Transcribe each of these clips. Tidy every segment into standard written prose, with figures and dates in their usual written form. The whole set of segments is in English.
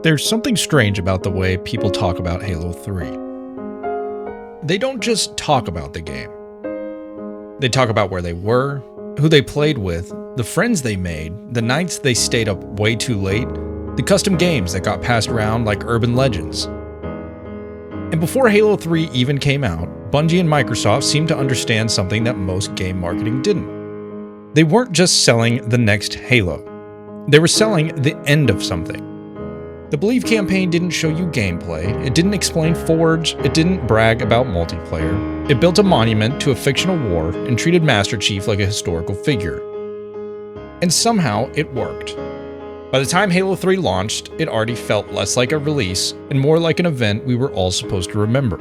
There's something strange about the way people talk about Halo 3. They don't just talk about the game. They talk about where they were, who they played with, the friends they made, the nights they stayed up way too late, the custom games that got passed around like urban legends. And before Halo 3 even came out, Bungie and Microsoft seemed to understand something that most game marketing didn't. They weren't just selling the next Halo. They were selling the end of something. The Believe campaign didn't show you gameplay, it didn't explain Forge, it didn't brag about multiplayer. It built a monument to a fictional war and treated Master Chief like a historical figure. And somehow it worked. By the time Halo 3 launched, it already felt less like a release and more like an event we were all supposed to remember.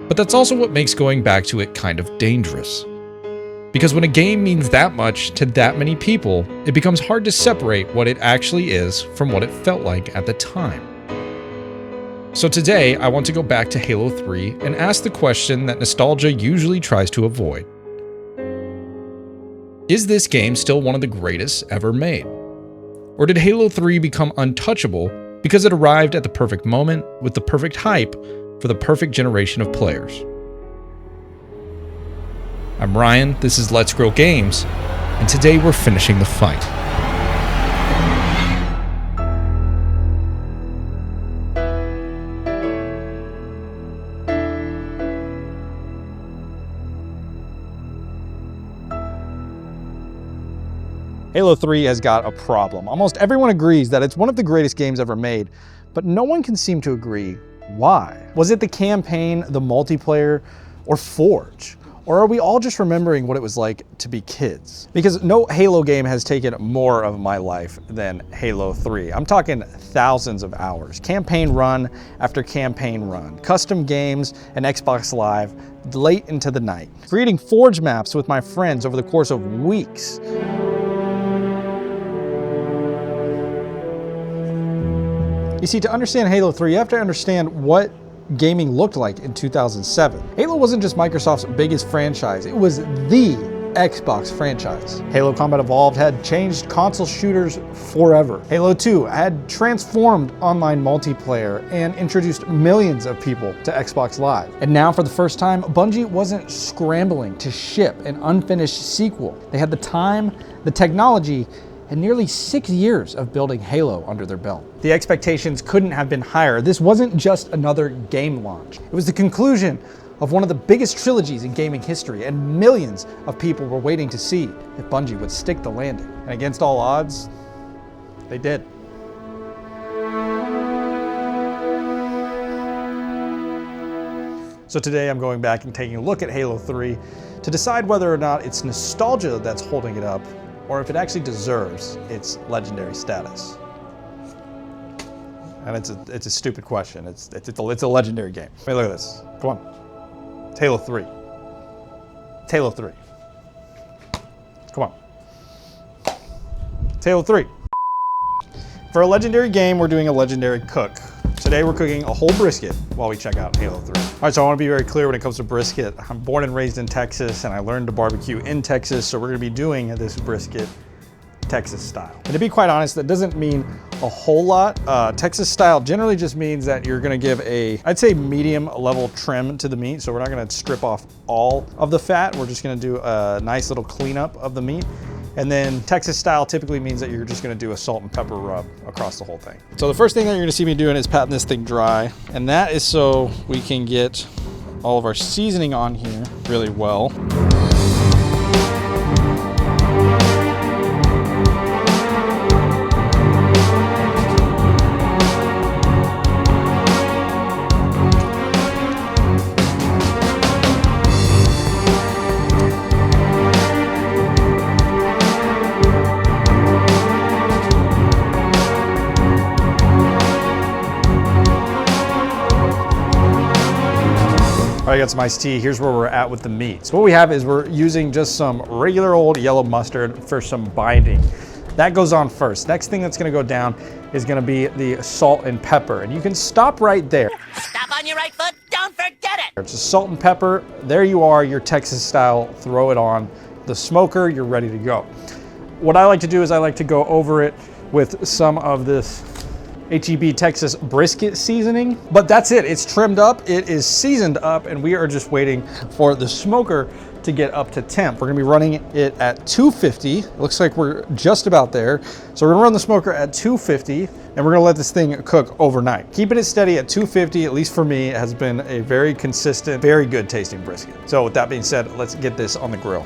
But that's also what makes going back to it kind of dangerous. Because when a game means that much to that many people, it becomes hard to separate what it actually is from what it felt like at the time. So today, I want to go back to Halo 3 and ask the question that nostalgia usually tries to avoid. Is this game still one of the greatest ever made? Or did Halo 3 become untouchable because it arrived at the perfect moment with the perfect hype for the perfect generation of players? I'm Ryan, this is Let's Grow Games, and today we're finishing the fight. Halo 3 has got a problem. Almost everyone agrees that it's one of the greatest games ever made, but no one can seem to agree why. Was it the campaign, the multiplayer, or Forge? Or are we all just remembering what it was like to be kids? Because no Halo game has taken more of my life than Halo 3. I'm talking thousands of hours. Campaign run after campaign run. Custom games and Xbox Live late into the night. Creating Forge maps with my friends over the course of weeks. You see, to understand Halo 3, you have to understand what gaming looked like in 2007. Halo wasn't just Microsoft's biggest franchise, it was the Xbox franchise. Halo Combat Evolved had changed console shooters forever. Halo 2 had transformed online multiplayer and introduced millions of people to Xbox Live. And now for the first time, Bungie wasn't scrambling to ship an unfinished sequel. They had the time, the technology, and nearly 6 years of building Halo under their belt. The expectations couldn't have been higher. This wasn't just another game launch. It was the conclusion of one of the biggest trilogies in gaming history, and millions of people were waiting to see if Bungie would stick the landing. And against all odds, they did. So today I'm going back and taking a look at Halo 3 to decide whether or not it's nostalgia that's holding it up, or if it actually deserves its legendary status. And it's a stupid question. It's a legendary game. I mean, look at this. Come on. It's Halo 3. It's Halo 3. Come on. It's Halo 3. For a legendary game, we're doing a legendary cook. Today we're cooking a whole brisket while we check out Halo 3. All right, so I want to be very clear when it comes to brisket. I'm born and raised in Texas, and I learned to barbecue in Texas, so we're going to be doing this brisket Texas style. And to be quite honest, that doesn't mean a whole lot. Texas style generally just means that you're going to give I'd say medium level trim to the meat, so we're not going to strip off all of the fat. We're just going to do a nice little cleanup of the meat. And then Texas style typically means that you're just gonna do a salt and pepper rub across the whole thing. So the first thing that you're gonna see me doing is patting this thing dry. And that is so we can get all of our seasoning on here really well. All right, I got some iced tea. Here's where we're at with the meat. So what we have is we're using just some regular old yellow mustard for some binding. That goes on first. Next thing that's gonna go down is gonna be the salt and pepper. And you can stop right there. Stop on your right foot, don't forget it. It's just salt and pepper. There you are, your Texas style. Throw it on the smoker, you're ready to go. What I like to do is I like to go over it with some of this HEB Texas brisket seasoning. But that's it, it's trimmed up, it is seasoned up, and we are just waiting for the smoker to get up to temp. We're gonna be running it at 250. It looks like we're just about there. So we're gonna run the smoker at 250, and we're gonna let this thing cook overnight. Keeping it steady at 250, at least for me, has been a very consistent, very good tasting brisket. So with that being said, let's get this on the grill.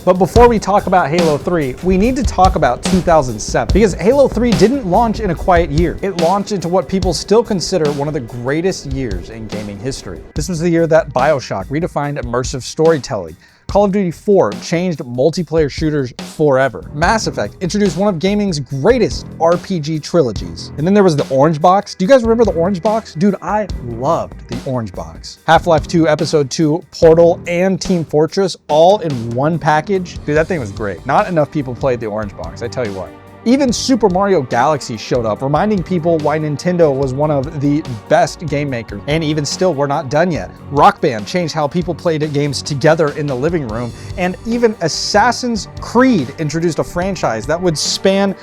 But before we talk about Halo 3, we need to talk about 2007, because Halo 3 didn't launch in a quiet year. It launched into what people still consider one of the greatest years in gaming history. This was the year that BioShock redefined immersive storytelling. Call of Duty 4 changed multiplayer shooters forever. Mass Effect introduced one of gaming's greatest RPG trilogies. And then there was the Orange Box. Do you guys remember the Orange Box? Dude, I loved the Orange Box. Half-Life 2 Episode 2, Portal, and Team Fortress all in one package. Dude, that thing was great. Not enough people played the Orange Box, I tell you what. Even Super Mario Galaxy showed up, reminding people why Nintendo was one of the best game makers. And even still, we're not done yet. Rock Band changed how people played games together in the living room, and even Assassin's Creed introduced a franchise that would span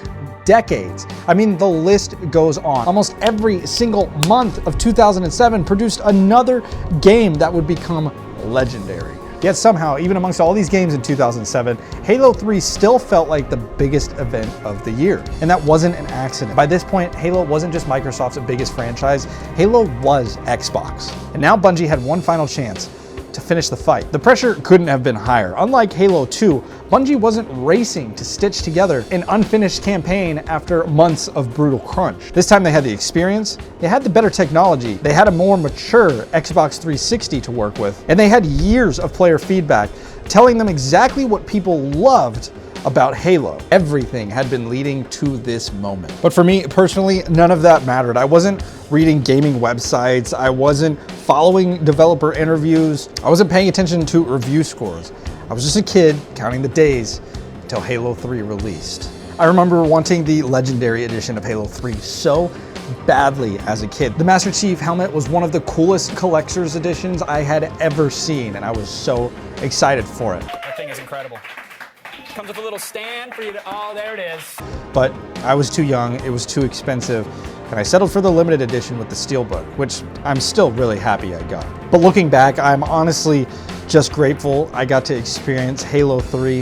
decades. I mean, the list goes on. Almost every single month of 2007 produced another game that would become legendary. Yet somehow, even amongst all these games in 2007, Halo 3 still felt like the biggest event of the year. And that wasn't an accident. By this point, Halo wasn't just Microsoft's biggest franchise, Halo was Xbox. And now Bungie had one final chance to finish the fight. The pressure couldn't have been higher. Unlike Halo 2, Bungie wasn't racing to stitch together an unfinished campaign after months of brutal crunch. This time they had the experience, they had the better technology, they had a more mature Xbox 360 to work with, and they had years of player feedback telling them exactly what people loved about Halo. Everything had been leading to this moment. But for me personally, none of that mattered. I wasn't reading gaming websites, I wasn't following developer interviews, I wasn't paying attention to review scores. I was just a kid counting the days until Halo 3 released. I remember wanting the Legendary Edition of Halo 3 so badly as a kid. The Master Chief helmet was one of the coolest collector's editions I had ever seen, and I was so excited for it. That thing is incredible. Comes with a little stand for you to, oh, there it is. But I was too young, it was too expensive, and I settled for the limited edition with the Steelbook, which I'm still really happy I got. But looking back, I'm honestly just grateful I got to experience Halo 3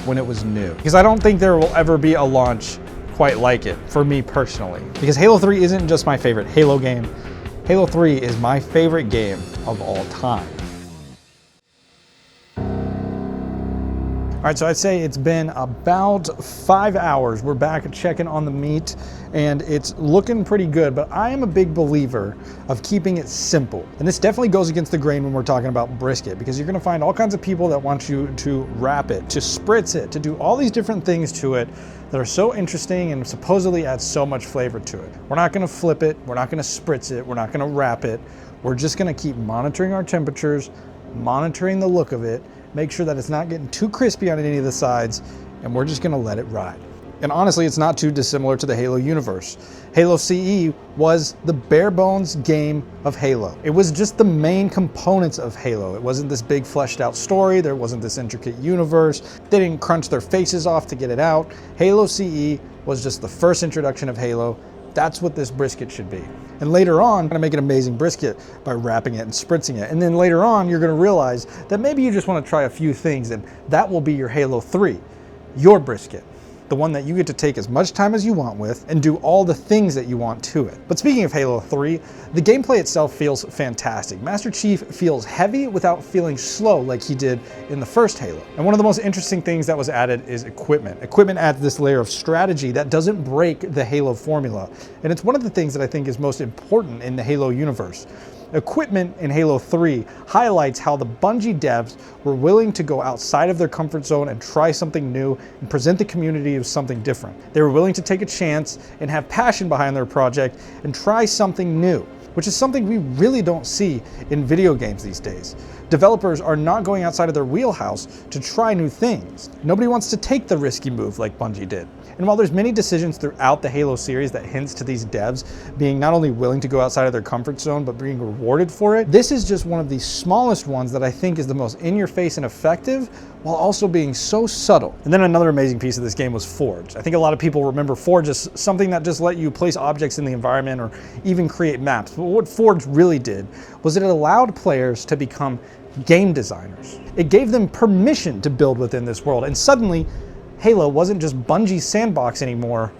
when it was new. Because I don't think there will ever be a launch quite like it, for me personally. Because Halo 3 isn't just my favorite Halo game, Halo 3 is my favorite game of all time. All right, so I'd say it's been about 5 hours. We're back checking on the meat, and it's looking pretty good, but I am a big believer of keeping it simple. And this definitely goes against the grain when we're talking about brisket, because you're gonna find all kinds of people that want you to wrap it, to spritz it, to do all these different things to it that are so interesting and supposedly add so much flavor to it. We're not gonna flip it, we're not gonna spritz it, we're not gonna wrap it. We're just gonna keep monitoring our temperatures, monitoring the look of it, make sure that it's not getting too crispy on any of the sides, and we're just gonna let it ride. And honestly, it's not too dissimilar to the Halo universe. Halo CE was the bare bones game of Halo. It was just the main components of Halo. It wasn't this big fleshed out story, there wasn't this intricate universe, they didn't crunch their faces off to get it out. Halo CE was just the first introduction of Halo. That's what this brisket should be. And later on, I'm gonna make an amazing brisket by wrapping it and spritzing it. And then later on, you're gonna realize that maybe you just wanna try a few things, and that will be your Halo 3, your brisket. The one that you get to take as much time as you want with and do all the things that you want to it. But speaking of Halo 3, the gameplay itself feels fantastic. Master Chief feels heavy without feeling slow like he did in the first Halo. And one of the most interesting things that was added is equipment. Equipment adds this layer of strategy that doesn't break the Halo formula. And it's one of the things that I think is most important in the Halo universe. Equipment in Halo 3 highlights how the Bungie devs were willing to go outside of their comfort zone and try something new and present the community with something different. They were willing to take a chance and have passion behind their project and try something new, which is something we really don't see in video games these days. Developers are not going outside of their wheelhouse to try new things. Nobody wants to take the risky move like Bungie did. And while there's many decisions throughout the Halo series that hints to these devs being not only willing to go outside of their comfort zone, but being rewarded for it, this is just one of the smallest ones that I think is the most in your face and effective, while also being so subtle. And then another amazing piece of this game was Forge. I think a lot of people remember Forge as something that just let you place objects in the environment or even create maps. But what Forge really did was it allowed players to become game designers. It gave them permission to build within this world, and suddenly Halo wasn't just Bungie's sandbox anymore,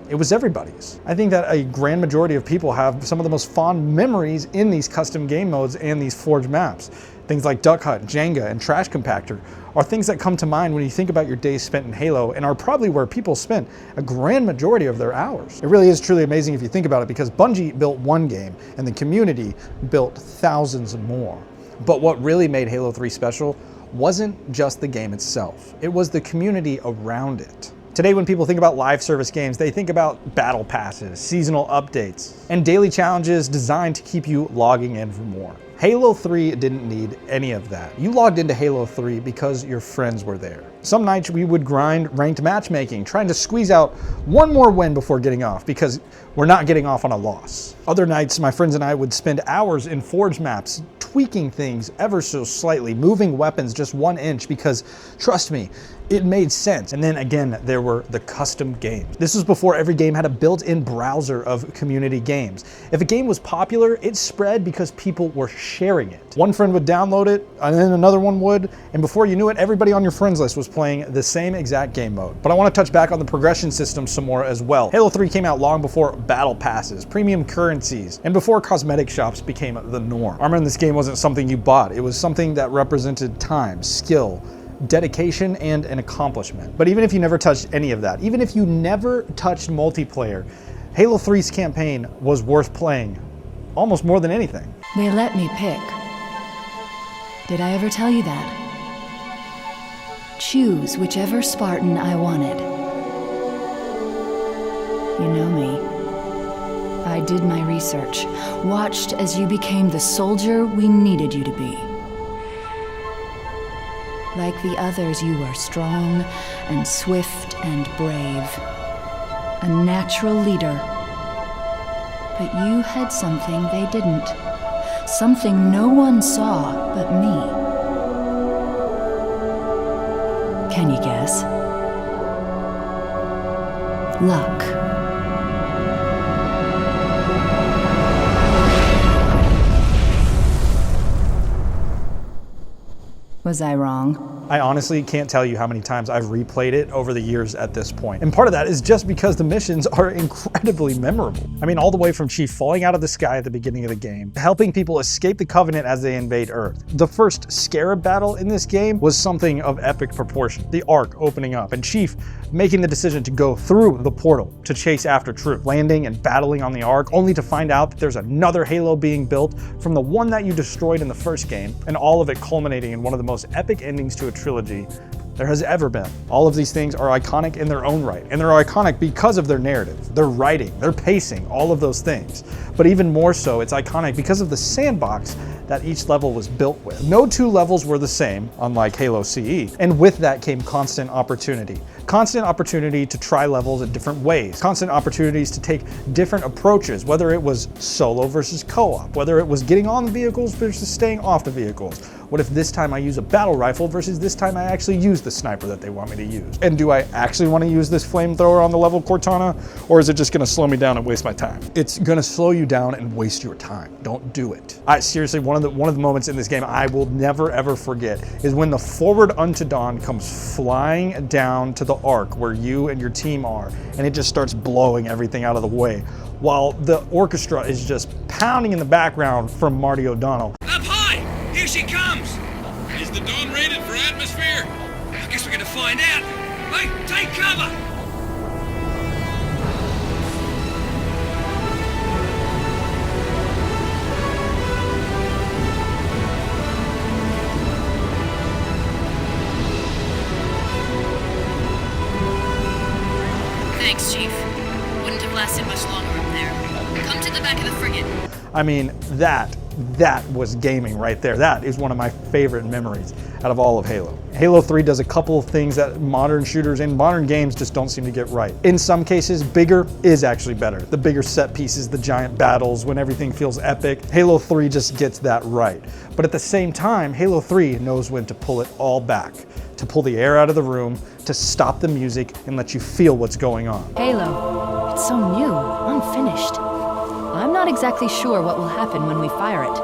it was everybody's. I think that a grand majority of people have some of the most fond memories in these custom game modes and these Forge maps. Things like Duck Hunt, Jenga, and Trash Compactor are things that come to mind when you think about your days spent in Halo, and are probably where people spent a grand majority of their hours. It really is truly amazing if you think about it, because Bungie built one game and the community built thousands more. But what really made Halo 3 special wasn't just the game itself, it was the community around it. Today, when people think about live service games, they think about battle passes, seasonal updates, and daily challenges designed to keep you logging in for more. Halo 3 didn't need any of that. You logged into Halo 3 because your friends were there. Some nights we would grind ranked matchmaking, trying to squeeze out one more win before getting off, because we're not getting off on a loss. Other nights, my friends and I would spend hours in Forge maps, tweaking things ever so slightly, moving weapons just 1 inch, because trust me, it made sense. And then again, there were the custom games. This was before every game had a built-in browser of community games. If a game was popular, it spread because people were sharing it. One friend would download it, and then another one would, and before you knew it, everybody on your friends list was playing the same exact game mode. But I want to touch back on the progression system some more as well. Halo 3 came out long before battle passes, premium currencies, and before cosmetic shops became the norm. Armor in this game wasn't something you bought, it was something that represented time, skill, dedication, and an accomplishment. But even if you never touched any of that, even if you never touched multiplayer, Halo 3's campaign was worth playing almost more than anything. They let me pick. Did I ever tell you that? Choose whichever Spartan I wanted. You know me. I did my research, watched as you became the soldier we needed you to be. Like the others, you were strong and swift and brave. A natural leader. But you had something they didn't. Something no one saw but me. Can you guess? Luck. Was I wrong? I honestly can't tell you how many times I've replayed it over the years at this point. And part of that is just because the missions are incredibly memorable. I mean, all the way from Chief falling out of the sky at the beginning of the game, helping people escape the Covenant as they invade Earth. The first Scarab battle in this game was something of epic proportion. The Ark opening up and Chief making the decision to go through the portal to chase after Truth, landing and battling on the Ark, only to find out that there's another Halo being built from the one that you destroyed in the first game, and all of it culminating in one of the most epic endings to a trilogy there has ever been. All of these things are iconic in their own right, and they're iconic because of their narrative, their writing, their pacing, all of those things. But even more so, it's iconic because of the sandbox that each level was built with. No two levels were the same, unlike Halo CE, and with that came constant opportunity. Constant opportunity to try levels in different ways, constant opportunities to take different approaches, whether it was solo versus co-op, whether it was getting on the vehicles versus staying off the vehicles. What if this time I use a battle rifle versus this time I actually use the sniper that they want me to use? And do I actually want to use this flamethrower on the level Cortana, or is it just going to slow me down and waste my time? It's going to slow you down and waste your time. Don't do it. Seriously, one of the moments in this game I will never ever forget is when the Forward Unto Dawn comes flying down to the Ark where you and your team are, and it just starts blowing everything out of the way, while the orchestra is just pounding in the background from Marty O'Donnell. Up high! Here she comes! Is the Dawn rated for atmosphere? I guess we're gonna find out. Hey, take cover! Thanks, Chief. Wouldn't have lasted much longer up there. Come to the back of the frigate. I mean, that was gaming right there. That is one of my favorite memories out of all of Halo. Halo 3 does a couple of things that modern shooters and modern games just don't seem to get right. In some cases, bigger is actually better. The bigger set pieces, the giant battles, when everything feels epic, Halo 3 just gets that right. But at the same time, Halo 3 knows when to pull it all back, to pull the air out of the room, to stop the music and let you feel what's going on. Halo, it's so new, unfinished. I'm not exactly sure what will happen when we fire it.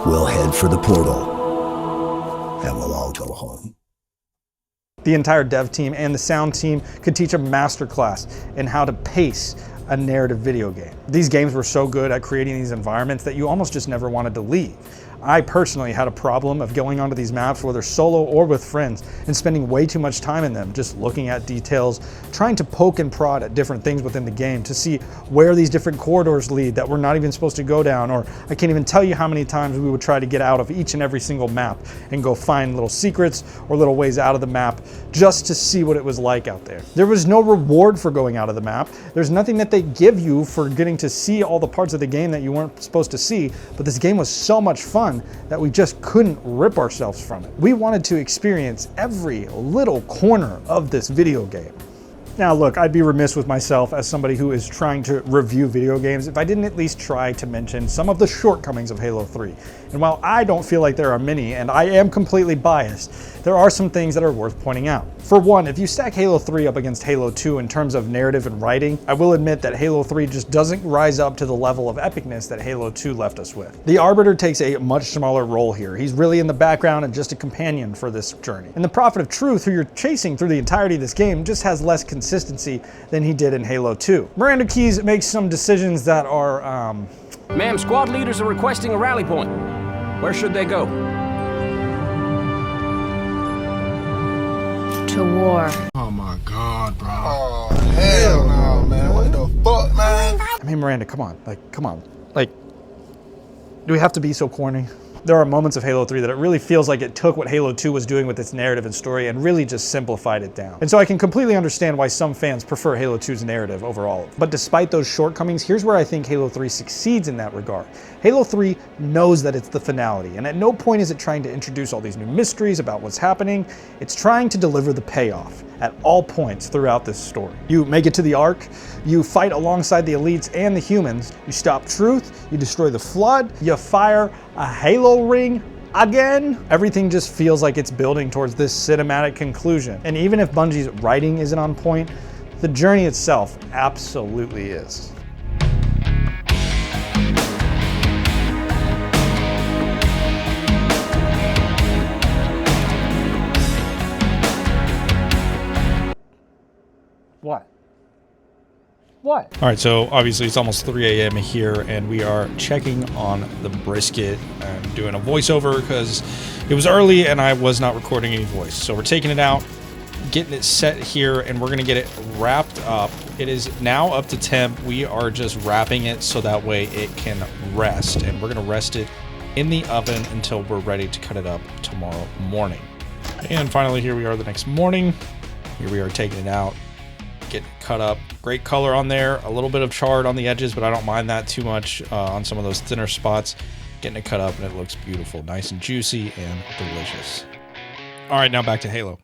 We'll head for the portal, and we'll all go home. The entire dev team and the sound team could teach a masterclass in how to pace a narrative video game. These games were so good at creating these environments that you almost just never wanted to leave. I personally had a problem of going onto these maps, whether solo or with friends, and spending way too much time in them, just looking at details, trying to poke and prod at different things within the game to see where these different corridors lead that we're not even supposed to go down, or I can't even tell you how many times we would try to get out of each and every single map and go find little secrets or little ways out of the map just to see what it was like out there. There was no reward for going out of the map. There's nothing that they give you for getting to see all the parts of the game that you weren't supposed to see, but this game was so much fun that we just couldn't rip ourselves from it. We wanted to experience every little corner of this video game. Now look, I'd be remiss with myself as somebody who is trying to review video games if I didn't at least try to mention some of the shortcomings of Halo 3. And while I don't feel like there are many, and I am completely biased, there are some things that are worth pointing out. For one, if you stack Halo 3 up against Halo 2 in terms of narrative and writing, I will admit that Halo 3 just doesn't rise up to the level of epicness that Halo 2 left us with. The Arbiter takes a much smaller role here. He's really in the background and just a companion for this journey. And the Prophet of Truth, who you're chasing through the entirety of this game, just has less consistency than he did in Halo 2. Miranda Keyes makes some decisions that are, Ma'am, squad leaders are requesting a rally point. Where should they go? To war. Oh my God, bro. Oh, hell no, man. What the fuck, man? I mean, Miranda, come on. Like, do we have to be so corny? There are moments of Halo 3 that it really feels like it took what Halo 2 was doing with its narrative and story and really just simplified it down. And so I can completely understand why some fans prefer Halo 2's narrative over all of it. But despite those shortcomings, here's where I think Halo 3 succeeds in that regard. Halo 3 knows that it's the finality, and at no point is it trying to introduce all these new mysteries about what's happening. It's trying to deliver the payoff at all points throughout this story. You make it to the Ark, you fight alongside the elites and the humans, you stop Truth, you destroy the Flood, you fire a Halo ring again. Everything just feels like it's building towards this cinematic conclusion. And even if Bungie's writing isn't on point, the journey itself absolutely is. What? All right, so obviously it's almost 3 a.m. here, and we are checking on the brisket. I'm doing a voiceover because it was early and I was not recording any voice. So we're taking it out, getting it set here, and we're going to get it wrapped up. It is now up to temp. We are just wrapping it so that way it can rest, and we're going to rest it in the oven until we're ready to cut it up tomorrow morning. And finally, here we are the next morning. Here we are taking it out, getting it cut up. Great color on there, a little bit of charred on the edges, but I don't mind that too much on some of those thinner spots. Getting it cut up and it looks beautiful, nice and juicy and delicious. All right, now back to Halo.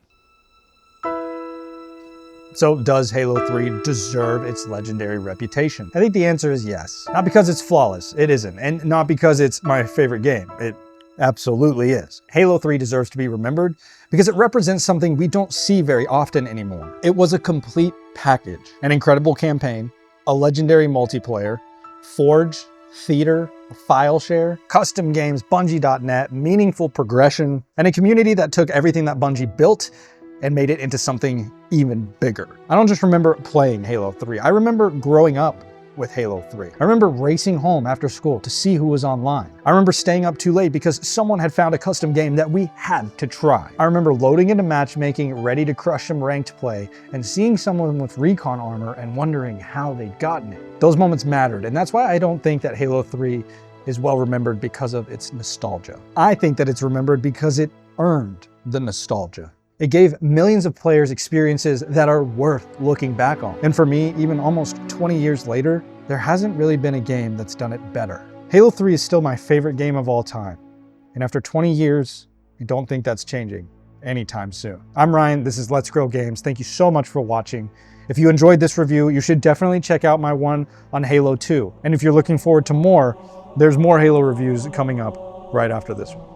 So does Halo 3 deserve its legendary reputation? I think the answer is yes. Not because it's flawless, it isn't, and not because it's my favorite game. It absolutely is. Halo 3 deserves to be remembered because it represents something we don't see very often anymore. It was a complete package. An incredible campaign, a legendary multiplayer, Forge, theater, file share, custom games, Bungie.net, meaningful progression, and a community that took everything that Bungie built and made it into something even bigger. I don't just remember playing Halo 3, I remember growing up with Halo 3. I remember racing home after school to see who was online. I remember staying up too late because someone had found a custom game that we had to try. I remember loading into matchmaking, ready to crush some ranked play, and seeing someone with recon armor and wondering how they'd gotten it. Those moments mattered, and that's why I don't think that Halo 3 is well remembered because of its nostalgia. I think that it's remembered because it earned the nostalgia. It gave millions of players experiences that are worth looking back on. And for me, even almost 20 years later, there hasn't really been a game that's done it better. Halo 3 is still my favorite game of all time. And after 20 years, I don't think that's changing anytime soon. I'm Ryan, this is Let's Grow Games. Thank you so much for watching. If you enjoyed this review, you should definitely check out my one on Halo 2. And if you're looking forward to more, there's more Halo reviews coming up right after this one.